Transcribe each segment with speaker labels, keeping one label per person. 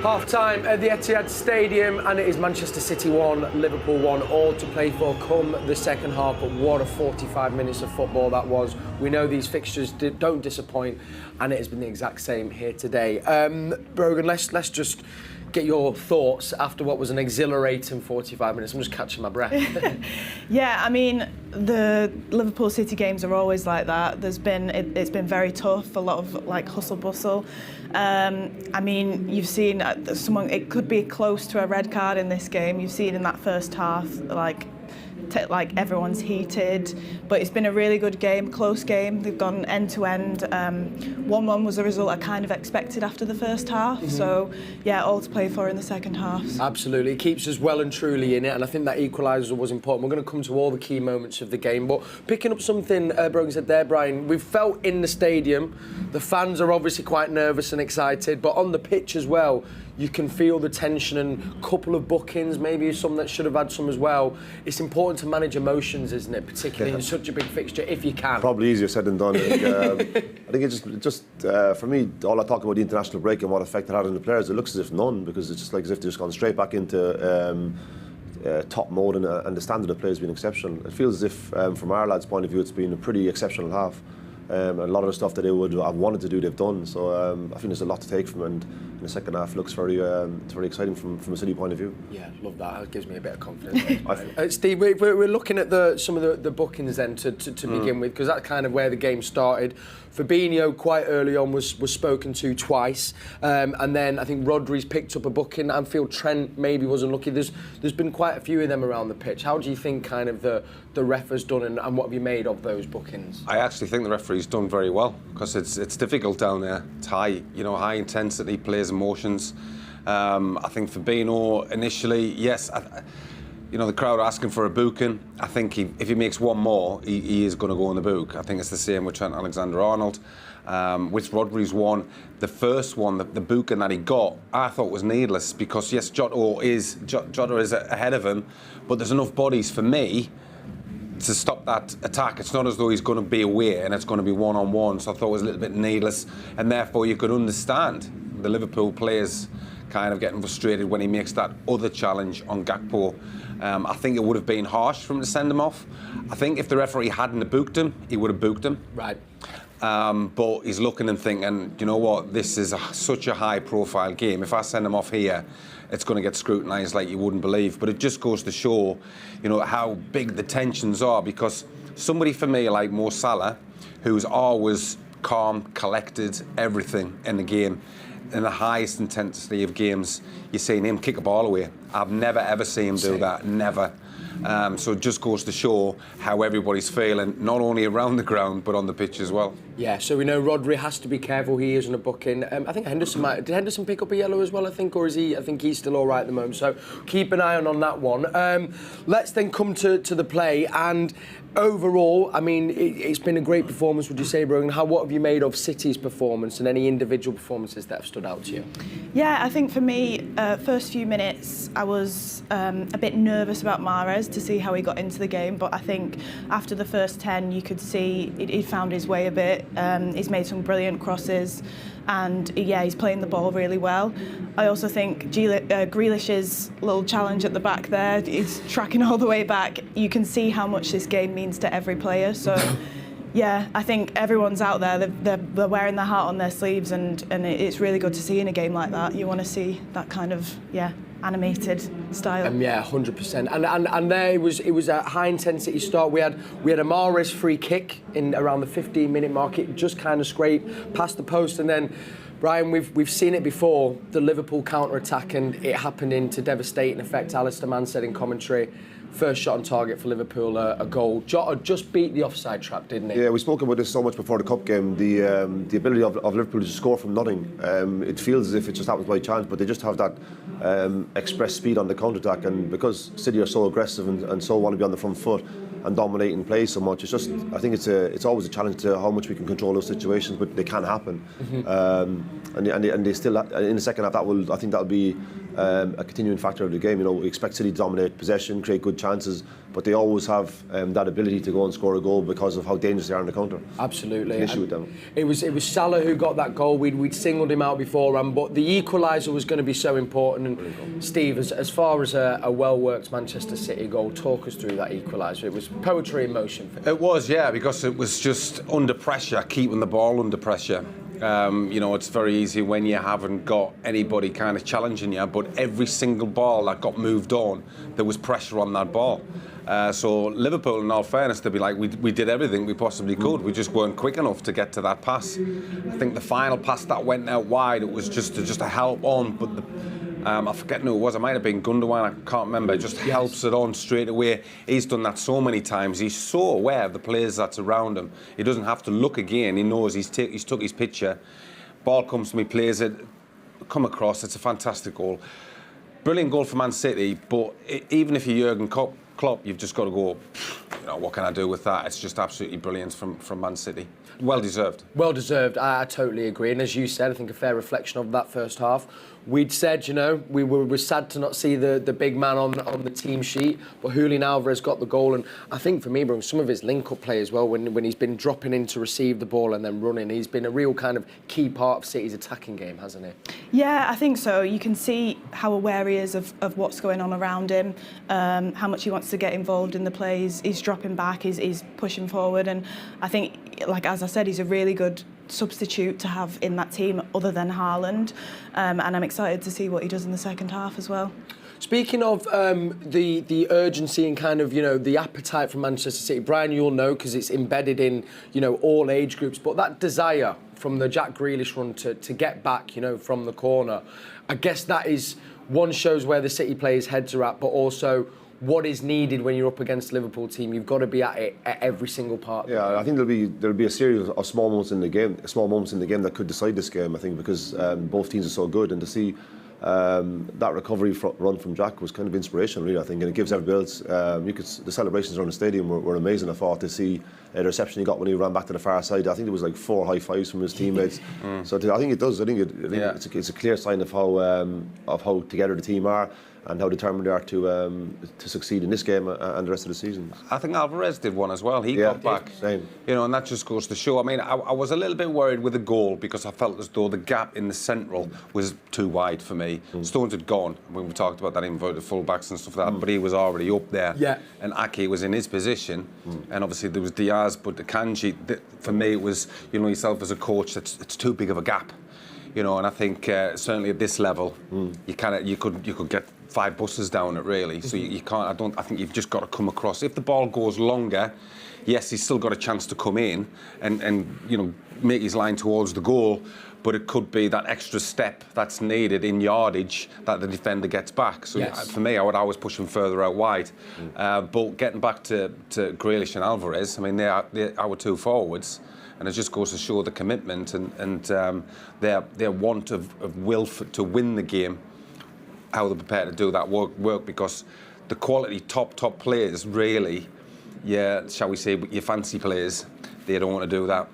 Speaker 1: Half-time at the Etihad Stadium, and it is Manchester City 1, Liverpool 1, all to play for come the second half. But what a 45 minutes of football that was. We know these fixtures don't disappoint, and it has been the exact same here today. Brogan, let's just get your thoughts after what was an exhilarating 45 minutes. I'm just catching my breath.
Speaker 2: Yeah, I mean, the Liverpool City games are always like that. It's been very tough, a lot of like hustle bustle. I mean, you've seen it could be close to a red card in this game. You've seen in that first half, like everyone's heated, but it's been a really good game, close game. They've gone end to end. 1-1 was a result I kind of expected after the first half. Mm-hmm. So yeah, all to play for in the second half.
Speaker 1: Absolutely, it keeps us well and truly in it, and I think that equaliser was important. We're going to come to all the key moments of the game, but picking up something Brogan said there, Brian, we've felt in the stadium, the fans are obviously quite nervous and excited, but on the pitch as well, you can feel the tension and a couple of bookings, maybe some that should have had some as well. It's important to manage emotions, isn't it? Particularly in such a big fixture, if you can.
Speaker 3: Probably easier said than done. I think it just for me, all I talk about the international break and what effect it had on the players, it looks as if none, because it's just like as if they've just gone straight back into top mode, and the standard of play has been exceptional. It feels as if, from our lads' point of view, it's been a pretty exceptional half. A lot of the stuff that they would have wanted to do, they've done. So I think there's a lot to take from it, and in the second half, it looks very exciting from a City point of view.
Speaker 1: Yeah, love that. It gives me a bit of confidence. Steve, we're looking at some of the bookings then to begin with, because that's kind of where the game started. Fabinho quite early on was spoken to twice, and then I think Rodri's picked up a booking. Anfield Trent maybe wasn't lucky. There's been quite a few of them around the pitch. How do you think kind of the ref has done, and what have you made of those bookings?
Speaker 4: I actually think the referee's done very well, because it's difficult down there. It's high intensity, players' emotions. I think Fabinho initially, yes. The crowd are asking for a booking. I think if he makes one more, he is going to go in the book. I think it's the same with Trent Alexander-Arnold. With Rodri's one, the first one, the booking that he got, I thought was needless, because yes, Jota is ahead of him, but there's enough bodies for me to stop that attack. It's not as though he's going to be away and it's going to be one-on-one, so I thought it was a little bit needless, and therefore you could understand the Liverpool players kind of getting frustrated when he makes that other challenge on Gakpo. I think it would have been harsh for him to send him off. I think if the referee hadn't booked him, he would have booked him.
Speaker 1: Right.
Speaker 4: But he's looking and thinking, you know what, this is such a high-profile game. If I send him off here, it's going to get scrutinised like you wouldn't believe. But it just goes to show, how big the tensions are, because somebody for me like Mo Salah, who's always calm, collected, everything in the game, in the highest intensity of games, you're seeing him kick a ball away. I've never ever seen him do that, never. So it just goes to show how everybody's feeling, not only around the ground but on the pitch as well.
Speaker 1: Yeah, so we know Rodri has to be careful. He isn't a booking. I think did Henderson pick up a yellow as well? I think he's still all right at the moment. So keep an eye on that one. Let's then come to the play, and overall, I mean, it's been a great performance, would you say, Brogan? What have you made of City's performance and any individual performances that have stood out to you?
Speaker 2: Yeah, I think for me, first few minutes, I was a bit nervous about Mahrez to see how he got into the game, but I think after the first 10, you could see he found his way a bit. He's made some brilliant crosses, and yeah, he's playing the ball really well. I also think Grealish's little challenge at the back there, he's tracking all the way back. You can see how much this game means to every player. So yeah, I think everyone's out there, they're wearing their heart on their sleeves, and it's really good to see in a game like that. You want to see that kind of, animated style.
Speaker 1: Yeah, 100%. And there it was a high intensity start. We had a Mahrez free kick in around the 15-minute mark. It just kind of scraped past the post, and then Brian, we've seen it before, the Liverpool counter-attack, and it happening to devastating effect. Alistair Mann said in commentary, first shot on target for Liverpool, a goal. Jota just beat the offside trap, didn't he?
Speaker 3: Yeah, we spoke about this so much before the cup game. The ability of Liverpool to score from nothing. It feels as if it just happens by chance, but they just have that express speed on the counter-attack, and because City are so aggressive and so want to be on the front foot, and dominating play so much. It's just, I think it's always a challenge to how much we can control those situations, but they can happen. And they still, in the second half, I think that'll be a continuing factor of the game. You know, we expect City to dominate possession, create good chances, but they always have that ability to go and score a goal because of how dangerous they are in the counter.
Speaker 1: Absolutely.
Speaker 3: An issue with them.
Speaker 1: It was Salah who got that goal. We'd singled him out beforehand, but the equaliser was going to be so important. And Steve, as far as a well-worked Manchester City goal, talk us through that equaliser. It was poetry in motion for him.
Speaker 4: It was, yeah, because it was just under pressure, keeping the ball under pressure. You know, it's very easy when you haven't got anybody kind of challenging you, but every single ball that got moved on, there was pressure on that ball. So Liverpool, in all fairness, they'd be like, we did everything we possibly could. We just weren't quick enough to get to that pass. I think the final pass that went out wide, it was just a help on, but I forget who it was. It might have been Gundogan. I can't remember. It just helps it on straight away. He's done that so many times. He's so aware of the players that's around him. He doesn't have to look again. He knows he's took his picture. Ball comes to me, plays it, come across. It's a fantastic goal. Brilliant goal for Man City. But even if you're Jurgen Klopp, you've just got to go, you know, what can I do with that? It's just absolutely brilliant from Man City. Well deserved.
Speaker 1: Well deserved. I totally agree. And as you said, I think a fair reflection of that first half. We'd said, you know, we were sad to not see the big man on the team sheet, but Julian Alvarez got the goal. And I think for me, bro, some of his link-up play as well, when he's been dropping in to receive the ball and then running, he's been a real kind of key part of City's attacking game, hasn't he?
Speaker 2: Yeah, I think so. You can see how aware he is of what's going on around him, how much he wants to get involved in the plays. He's dropping back, he's pushing forward. And I think, like as I said, he's a really good substitute to have in that team other than Haaland, and I'm excited to see what he does in the second half as well.
Speaker 1: Speaking of the urgency and kind of, you know, the appetite for Manchester City, Brian, you'll know because it's embedded in, you know, all age groups, but that desire from the Jack Grealish run to get back, you know, from the corner, I guess that is, one, shows where the City players' heads are at, but also what is needed when you're up against a Liverpool team. You've got to be at it at every single part.
Speaker 3: Yeah, I think there'll be a series of small moments in the game that could decide this game. I think because both teams are so good, and to see that recovery run from Jack was kind of inspirational, really. I think, and it gives everybody else. The celebrations around the stadium were amazing. I thought to see the reception he got when he ran back to the far side. I think there was like 4 high fives from his teammates. So I think it does. I think it's a clear sign of how together the team are, and how determined they are to succeed in this game and the rest of the season.
Speaker 4: I think Alvarez did one as well. He got back.
Speaker 3: Same.
Speaker 4: You know, and that just goes to show. I mean, I was a little bit worried with the goal because I felt as though the gap in the central was too wide for me. Stones had gone when we talked about that inverted full-backs and stuff like that, but he was already up there.
Speaker 1: Yeah. And
Speaker 4: Ake was in his position, and obviously there was Diaz, but the Kanji, for me, it was, you know, yourself as a coach, it's too big of a gap. You know, and I think certainly at this level, you could get 5 buses down it, really. So you can't. I think you've just got to come across. If the ball goes longer, yes, he's still got a chance to come in and you know, make his line towards the goal. But it could be that extra step that's needed in yardage that the defender gets back. So for me, I would always push him further out wide. But getting back to Grealish and Alvarez, I mean, they are our 2 forwards. And it just goes to show the commitment and their want of will to win the game, how they're prepared to do that work because the quality top players really, shall we say, your fancy players, they don't want to do that.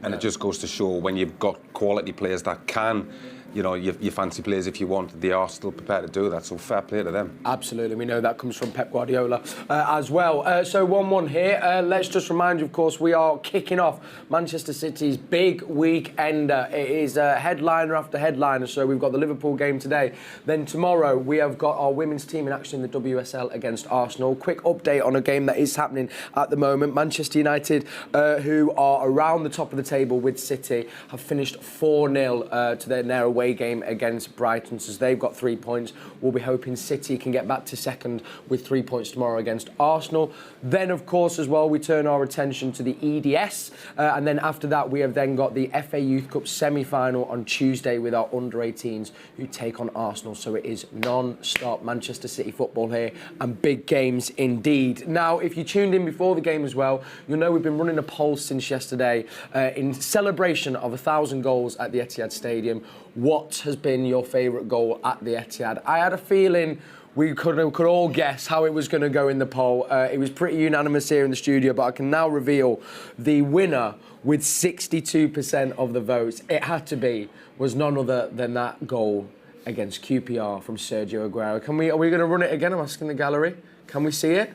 Speaker 4: And it just goes to show when you've got quality players that can, you know, your fancy players, if you want, they are still prepared to do that. So fair play to them.
Speaker 1: Absolutely. We know that comes from Pep Guardiola as well. So 1-1 here. Let's just remind you, of course, we are kicking off Manchester City's big weekender. It is headliner after headliner. So we've got the Liverpool game today. Then tomorrow we have got our women's team in action in the WSL against Arsenal. Quick update on a game that is happening at the moment. Manchester United, who are around the top of the table with City, have finished 4-0 to their away game against Brighton, so they've got 3 points. We'll be hoping City can get back to second with 3 points tomorrow against Arsenal. Then, of course, as well, we turn our attention to the EDS, and then after that, we have then got the FA Youth Cup semi-final on Tuesday with our under-18s who take on Arsenal. So it is non-stop Manchester City football here, and big games indeed. Now, if you tuned in before the game as well, you'll know we've been running a poll since yesterday in celebration of 1,000 goals at the Etihad Stadium. What has been your favourite goal at the Etihad? I had a feeling we could all guess how it was going to go in the poll. It was pretty unanimous here in the studio, but I can now reveal the winner with 62% of the votes. It had to be, was none other than that goal against QPR from Sergio Aguero. Are we going to run it again? I'm asking the gallery. Can we see it?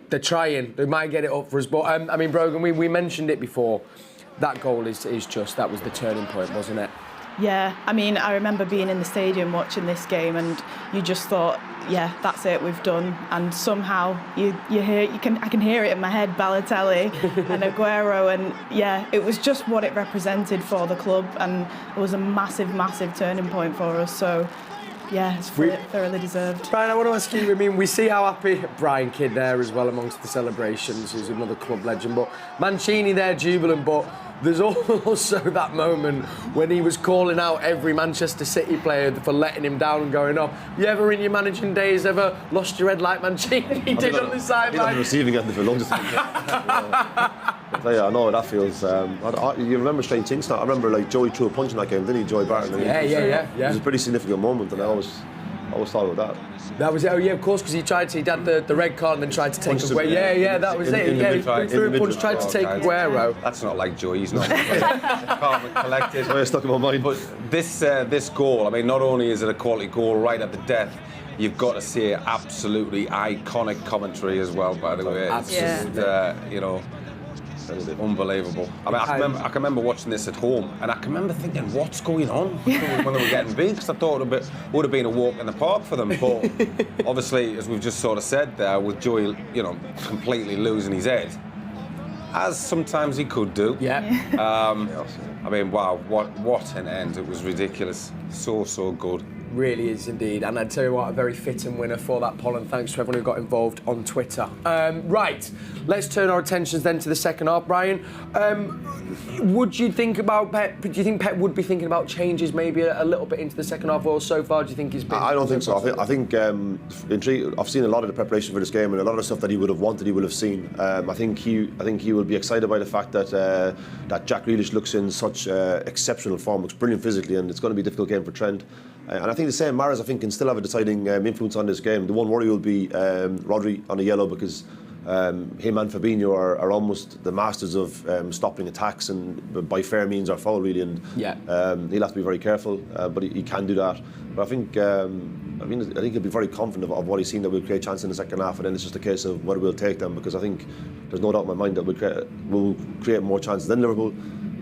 Speaker 1: They're trying. They might get it up for us. But, I mean, Brogan, we mentioned it before. That goal is just, that was the turning point, wasn't it?
Speaker 2: Yeah, I mean, I remember being in the stadium watching this game, and you just thought, yeah, that's it, we've done. And somehow I can hear it in my head, Balotelli and Aguero, and yeah, it was just what it represented for the club, and it was a massive, massive turning point for us. So yeah, it's thoroughly deserved.
Speaker 1: Brian, I want to ask you, I mean, we see how happy Brian Kidd there as well amongst the celebrations, who's another club legend, but Mancini there jubilant, but there's also that moment when he was calling out every Manchester City player for letting him down and going off. You ever in your managing days ever lost your head like Mancini did on the sideline?
Speaker 3: He's on the receiving end of it, loads of times. I know that feels. You remember strange things now. I remember like Joey threw a punch in that game, didn't he, Joey Barton?
Speaker 1: Yeah.
Speaker 3: It was a pretty significant moment, and I always thought about that.
Speaker 1: That was it. Oh yeah, of course, because he had the red card and then tried to take away. Yeah, that was it. He threw a punch, tried to take Aguero.
Speaker 4: That's not like Joey. He's not calm and collected.
Speaker 3: It's stuck in my mind.
Speaker 4: But this goal, I mean, not only is it a quality goal right at the death, you've got to say absolutely iconic commentary as well. By the way, it's just unbelievable. I mean, I can remember watching this at home, and I can remember thinking, what's going on when they were getting big? Because I thought it would have been a walk in the park for them. But obviously, as we've just sort of said there, with Joey, completely losing his head, as sometimes he could do.
Speaker 1: Yeah.
Speaker 4: I mean, wow, what an end! It was ridiculous. So good.
Speaker 1: Really is indeed, and I'd tell you what, a very fitting winner for that poll, and thanks to everyone who got involved on Twitter. Right, let's turn our attentions then to the second half. Brian, would you think about Pep? Do you think Pep would be thinking about changes maybe a little bit into the second half, or so far do you think he's been?
Speaker 3: I don't think so. I think I've seen a lot of the preparation for this game, and a lot of the stuff that he would have wanted, he would have seen. I think he will be excited by the fact that Jack Grealish looks in such exceptional form, looks brilliant physically, and it's going to be a difficult game for Trent. And I think the same Mahrez, I think, can still have a deciding influence on this game. The one worry will be Rodri on a yellow, because him and Fabinho are almost the masters of stopping attacks, and by fair means or foul, really. And he'll have to be very careful, but he can do that. But I think he'll be very confident of what he's seen, that we'll create chances in the second half, and then it's just a case of whether we'll take them, because I think there's no doubt in my mind that we'll create more chances than Liverpool.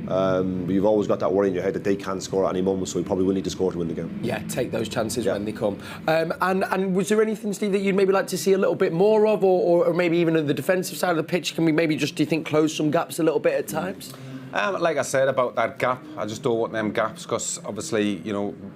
Speaker 3: But you've always got that worry in your head that they can score at any moment, so we probably will need to score to win the game.
Speaker 1: Yeah, take those chances when they come. And was there anything, Steve, that you'd maybe like to see a little bit more of, or maybe even on the defensive side of the pitch? Can we maybe just, do you think, close some gaps a little bit at times?
Speaker 4: Like I said about that gap, I just don't want them gaps, because obviously,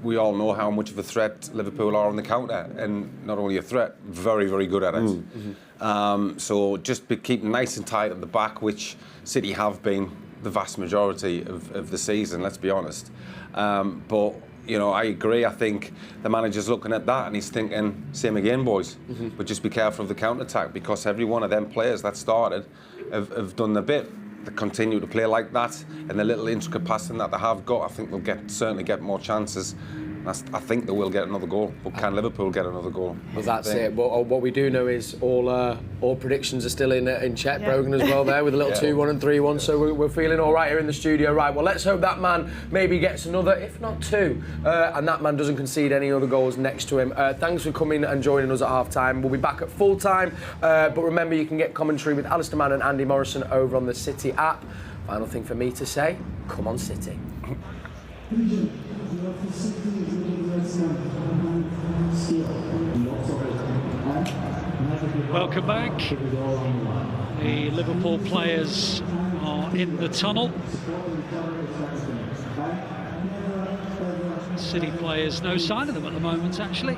Speaker 4: we all know how much of a threat Liverpool are on the counter, and not only a threat, very, very good at it. Mm-hmm. So just keep nice and tight at the back, which City have been the vast majority of the season, let's be honest. But I agree. I think the manager's looking at that and he's thinking, same again, boys. Mm-hmm. But just be careful of the counter-attack, because every one of them players that started have done their bit. They continue to play like that, and the little intricate passing that they have got, I think they'll certainly get more chances. I think they will get another goal, but can Liverpool get another goal?
Speaker 1: Well, that's it. What we do know is all predictions are still in check. Yeah. Brogan as well there with a little 2-1 and 3-1, so we're feeling all right here in the studio. Right, well, let's hope that man maybe gets another, if not two, and that man doesn't concede any other goals next to him. Thanks for coming and joining us at half-time. We'll be back at full-time, but remember, you can get commentary with Alistair Mann and Andy Morrison over on the City app. Final thing for me to say, come on, City.
Speaker 5: Welcome back. The Liverpool players are in the tunnel. City players, no sign of them at the moment, actually.